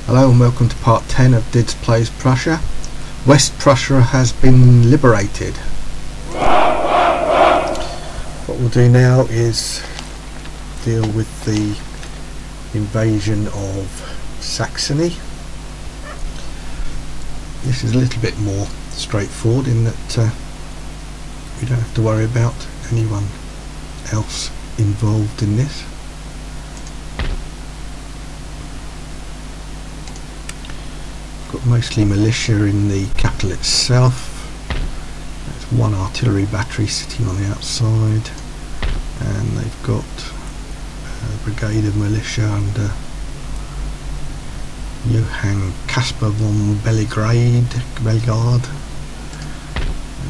Hello and welcome to part 10 of Didz Plays Prussia. West Prussia has been liberated. What we'll do now is deal with the invasion of Saxony. This is a little bit more straightforward in that we don't have to worry about anyone else involved in this. Got mostly militia in the capital itself. There's one artillery battery sitting on the outside, and they've got a brigade of militia under Johann Caspar von Bellegarde,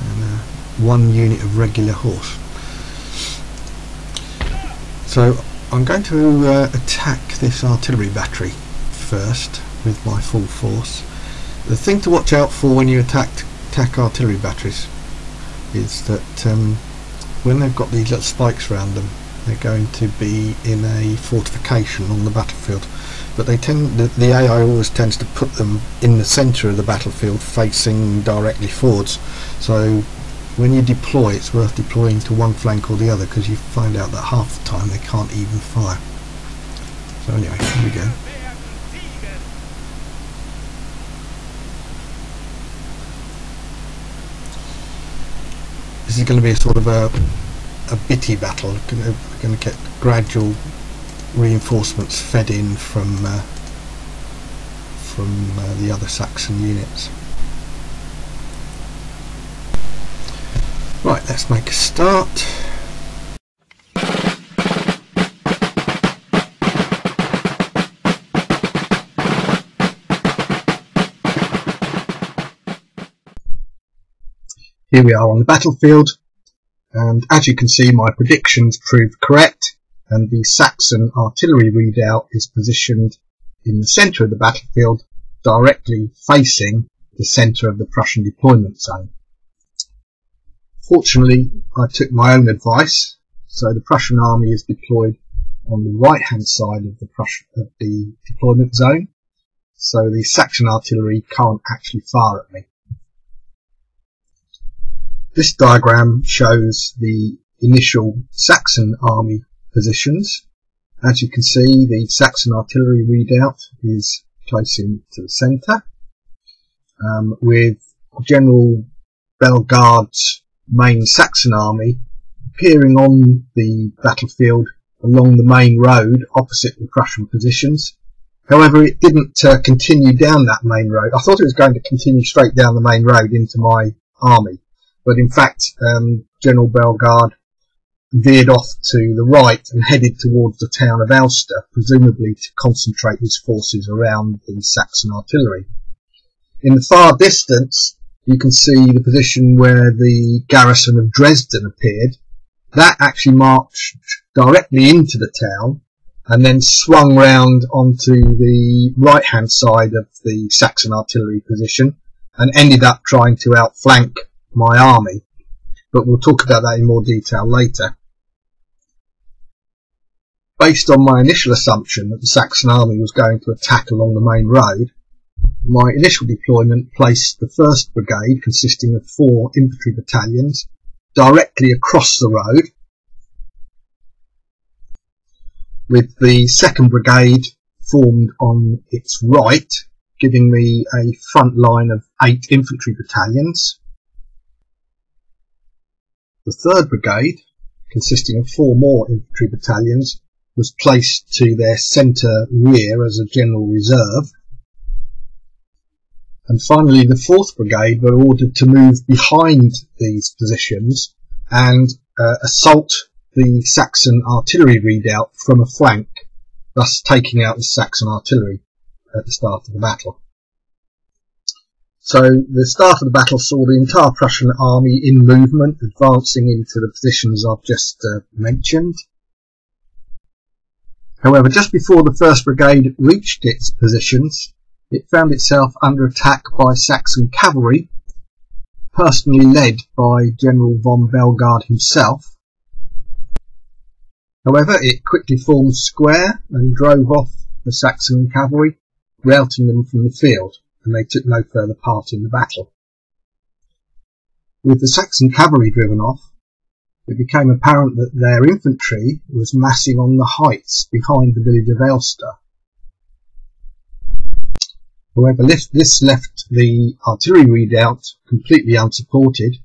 and one unit of regular horse. So I'm going to attack this artillery battery first with my full force. The thing to watch out for when you attack artillery batteries is that when they've got these little spikes around them, they're going to be in a fortification on the battlefield, but the AI always tends to put them in the centre of the battlefield, facing directly forwards. So when you deploy, it's worth deploying to one flank or the other, because you find out that half the time they can't even fire. So anyway, here we go. This is going to be a sort of a bitty battle. We're going to get gradual reinforcements fed in from the other Saxon units. Right, let's make a start. Here we are on the battlefield, and as you can see, my predictions proved correct, and the Saxon artillery redoubt is positioned in the centre of the battlefield, directly facing the centre of the Prussian deployment zone. Fortunately, I took my own advice, so the Prussian army is deployed on the right hand side of the deployment zone, so the Saxon artillery can't actually fire at me. This diagram shows the initial Saxon army positions. As you can see, the Saxon artillery redoubt is close in to the centre, with General Bellegarde's main Saxon army appearing on the battlefield along the main road opposite the Prussian positions. However, it didn't continue down that main road. I thought it was going to continue straight down the main road into my army, but in fact General Bellegarde veered off to the right and headed towards the town of Elster, presumably to concentrate his forces around the Saxon artillery. In the far distance you can see the position where the garrison of Dresden appeared. That actually marched directly into the town and then swung round onto the right hand side of the Saxon artillery position and ended up trying to outflank my army, but we'll talk about that in more detail later. Based on my initial assumption that the Saxon army was going to attack along the main road, my initial deployment placed the 1st Brigade, consisting of 4 infantry battalions, directly across the road, with the 2nd Brigade formed on its right, giving me a front line of 8 infantry battalions. The 3rd Brigade, consisting of 4 more infantry battalions, was placed to their centre rear as a general reserve, And finally, the 4th Brigade were ordered to move behind these positions and assault the Saxon artillery redoubt from a flank, thus taking out the Saxon artillery at the start of the battle. So the start of the battle saw the entire Prussian army in movement, advancing into the positions I've just mentioned. However, just before the 1st Brigade reached its positions, it found itself under attack by Saxon cavalry, personally led by General von Bellegarde himself. However, it quickly formed square and drove off the Saxon cavalry, routing them from the field, and they took no further part in the battle. With the Saxon cavalry driven off, it became apparent that their infantry was massing on the heights behind the village of Elster. However, this left the artillery redoubt completely unsupported,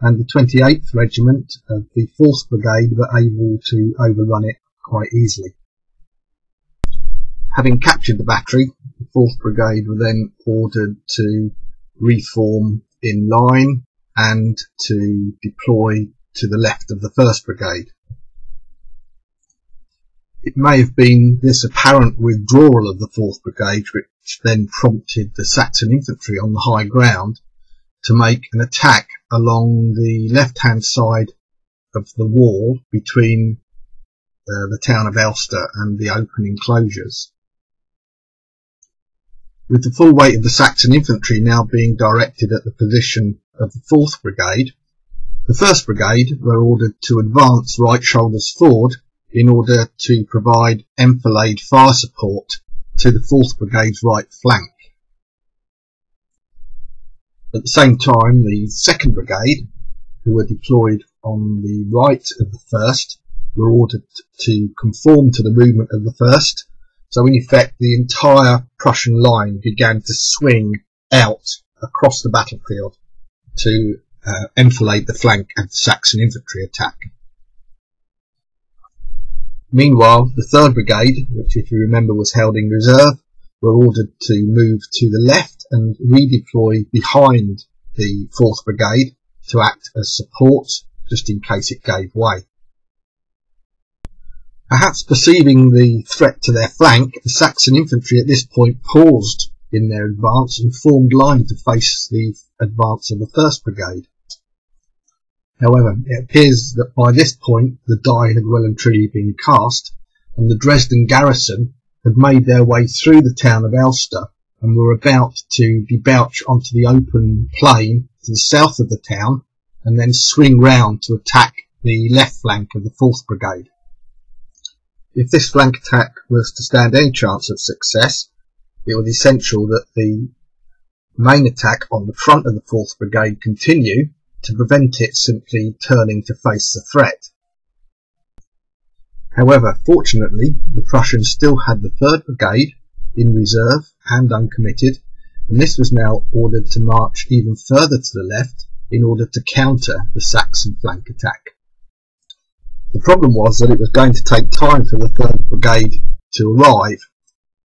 and the 28th Regiment of the 4th Brigade were able to overrun it quite easily. Having captured the battery, the 4th Brigade were then ordered to reform in line and to deploy to the left of the 1st Brigade. It may have been this apparent withdrawal of the 4th Brigade which then prompted the Saxon infantry on the high ground to make an attack along the left-hand side of the wall between the town of Elster and the open enclosures. With the full weight of the Saxon infantry now being directed at the position of the 4th Brigade, the 1st Brigade were ordered to advance right shoulders forward in order to provide enfilade fire support to the 4th Brigade's right flank. At the same time, the 2nd Brigade, who were deployed on the right of the 1st, were ordered to conform to the movement of the 1st, so in effect the entire Prussian line began to swing out across the battlefield to enfilade the flank of the Saxon infantry attack. Meanwhile, the 3rd Brigade, which if you remember was held in reserve, were ordered to move to the left and redeploy behind the 4th Brigade to act as support just in case it gave way. Perhaps perceiving the threat to their flank, the Saxon infantry at this point paused in their advance and formed line to face the advance of the 1st Brigade. However, it appears that by this point the die had well and truly been cast, and the Dresden garrison had made their way through the town of Elster and were about to debouch onto the open plain to the south of the town and then swing round to attack the left flank of the 4th Brigade. If this flank attack was to stand any chance of success, it was essential that the main attack on the front of the 4th Brigade continue to prevent it simply turning to face the threat. However, fortunately, the Prussians still had the 3rd Brigade in reserve and uncommitted, and this was now ordered to march even further to the left in order to counter the Saxon flank attack. The problem was that it was going to take time for the 3rd Brigade to arrive,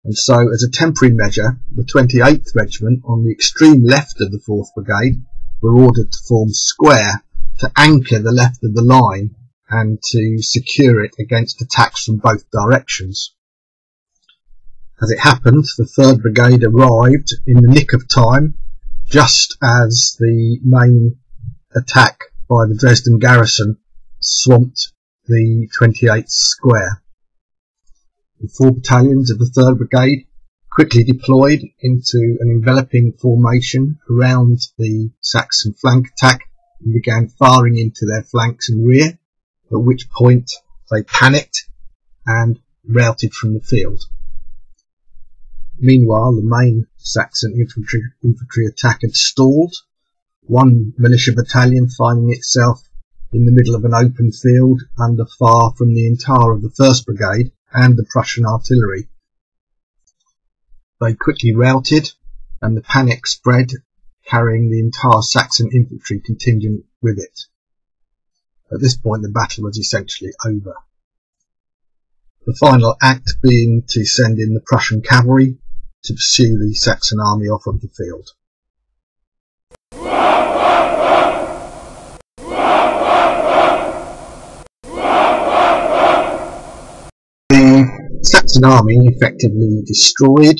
and so as a temporary measure, the 28th Regiment on the extreme left of the 4th Brigade were ordered to form square to anchor the left of the line and to secure it against attacks from both directions. As it happened, the 3rd Brigade arrived in the nick of time, just as the main attack by the Dresden garrison swamped the 28th square. The 4 battalions of the 3rd Brigade quickly deployed into an enveloping formation around the Saxon flank attack and began firing into their flanks and rear, at which point they panicked and routed from the field. Meanwhile, the main Saxon infantry attack had stalled, one militia battalion finding itself in the middle of an open field under fire from the entire of the 1st Brigade and the Prussian artillery. They quickly routed, and the panic spread, carrying the entire Saxon infantry contingent with it. At this point the battle was essentially over. The final act being to send in the Prussian cavalry to pursue the Saxon army off of the field. Saxon army effectively destroyed.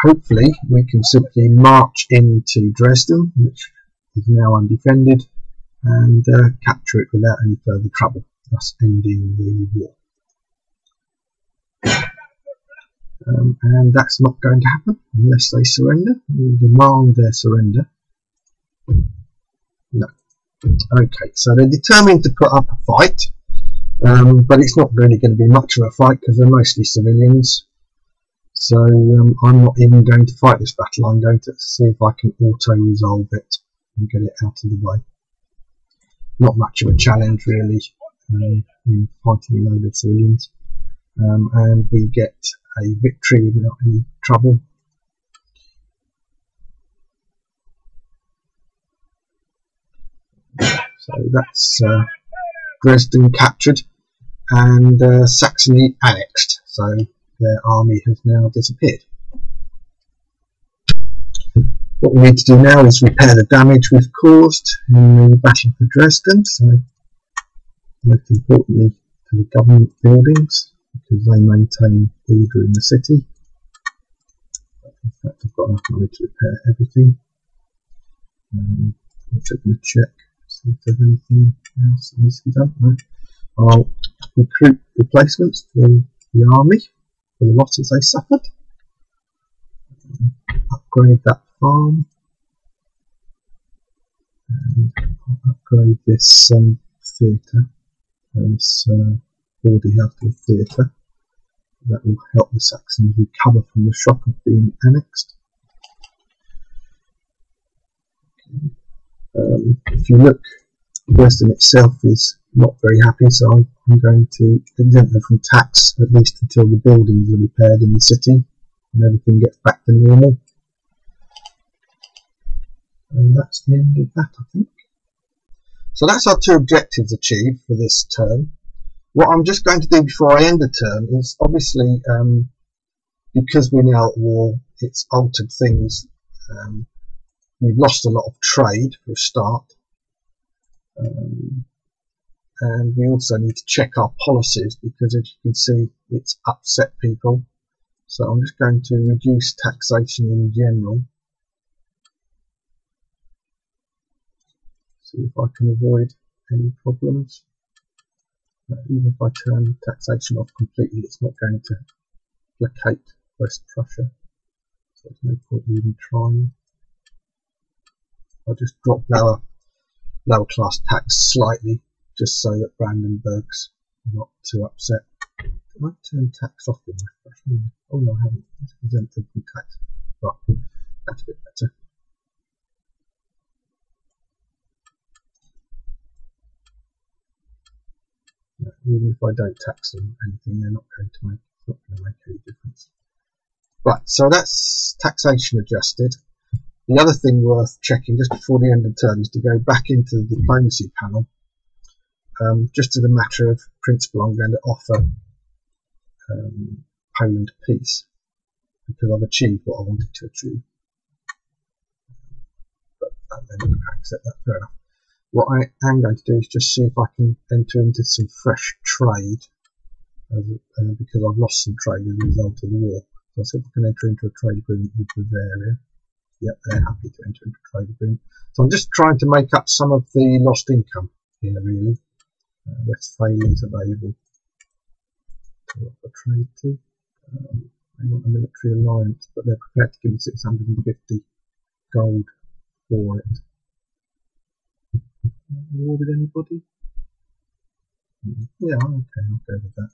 Hopefully we can simply march into Dresden, which is now undefended, and capture it without any further trouble, thus ending the war. And that's not going to happen unless they surrender. We demand their surrender. No. Okay, so they're determined to put up a fight, but it's not really going to be much of a fight because they're mostly civilians. So I'm not even going to fight this battle. I'm going to see if I can auto-resolve it and get it out of the way. Not much of a challenge really in fighting a load of civilians. And we get a victory without any trouble. So that's Dresden captured and Saxony annexed. So their army has now disappeared. What we need to do now is repair the damage we've caused in the battle for Dresden. So most importantly to the government buildings, because they maintain order in the city. In fact, I've got enough money to repair everything. I'm just going to check, see if there's anything else that needs to be done. No. I'll recruit replacements for the army for the losses they suffered. Upgrade that farm. And I'll upgrade this theatre. This already have to a theatre. That will help the Saxons recover from the shock of being annexed. If you look, Dresden itself is not very happy, so I'm going to exempt them from tax at least until the buildings are repaired in the city and everything gets back to normal. And that's the end of that, I think. So that's our two objectives achieved for this turn. What I'm just going to do before I end the turn is, obviously, because we're now at war, it's altered things. We've lost a lot of trade for a start. And we also need to check our policies, because as you can see, it's upset people. So I'm just going to reduce taxation in general. See if I can avoid any problems. Even if I turn taxation off completely, it's not going to placate West Prussia. So there's no point in even trying. I'll just drop lower class tax slightly, just so that Brandenburg's not too upset. I might turn tax off in West Prussia. Oh no, I haven't. It's exempted from tax. Right, that's a bit better. Even if I don't tax them anything, they're not going to make, it's not going to make any difference. Right, so that's taxation adjusted. The other thing worth checking just before the end of the turn is to go back into the diplomacy panel. Just as a matter of principle, I'm going to offer Poland peace, because I've achieved what I wanted to achieve. But they're not going to accept that, fair enough. What I am going to do is just see if I can enter into some fresh trade, because I've lost some trade as a result of the war. So I'll see if I can enter into a trade agreement with Bavaria. Yep, they're happy to enter into a trade agreement. So I'm just trying to make up some of the lost income here, really. Westphalia is available to offer trade to. They want a military alliance, but they're prepared to give me 650 gold for it. War with anybody? Yeah, okay, I'll go with that.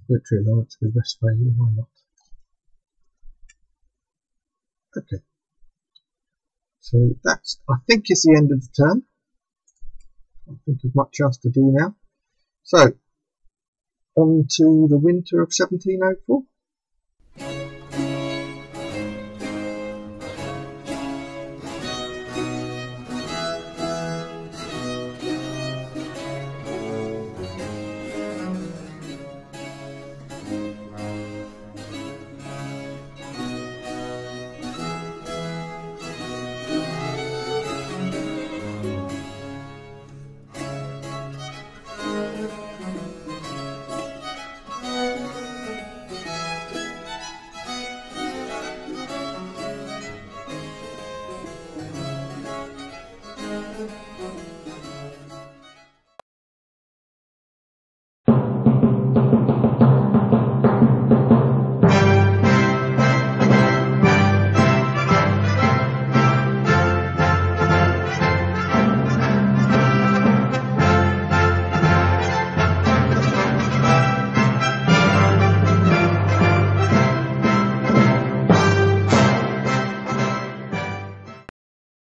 Military alliance with Westphalia, why not? Okay. So that's, I think, is the end of the turn. I don't think there's much else to do now. So, on to the winter of 1704.